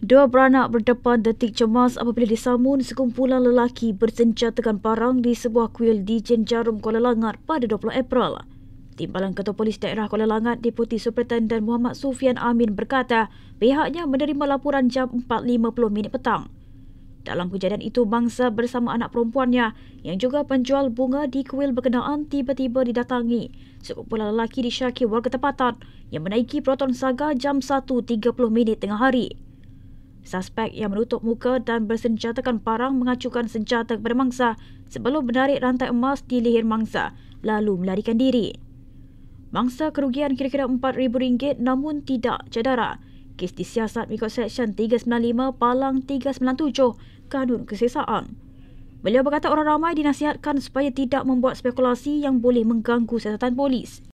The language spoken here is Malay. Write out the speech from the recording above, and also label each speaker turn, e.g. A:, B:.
A: Dua beranak berdepan detik cemas apabila disamun sekumpulan lelaki bersenjatakan parang di sebuah kuil di Jen Jarum, Kuala Langat pada 20 April. Timbalan Ketua Polis Daerah Kuala Langat, Deputi Superintendent Muhammad Sufian Amin berkata pihaknya menerima laporan jam 4.50 petang. Dalam kejadian itu, bangsa bersama anak perempuannya yang juga penjual bunga di kuil berkenaan tiba-tiba didatangi sekumpulan lelaki disyaki warga tempatan yang menaiki Proton Saga jam 1.30 tengah hari. Suspek yang menutup muka dan bersenjatakan parang mengacukan senjata kepada mangsa sebelum menarik rantai emas di leher mangsa lalu melarikan diri. Mangsa kerugian kira-kira RM4,000 namun tidak cedera. Kes disiasat mengikut Seksyen 395 Palang 397 Kanun Kesesaan. Beliau berkata orang ramai dinasihatkan supaya tidak membuat spekulasi yang boleh mengganggu siasatan polis.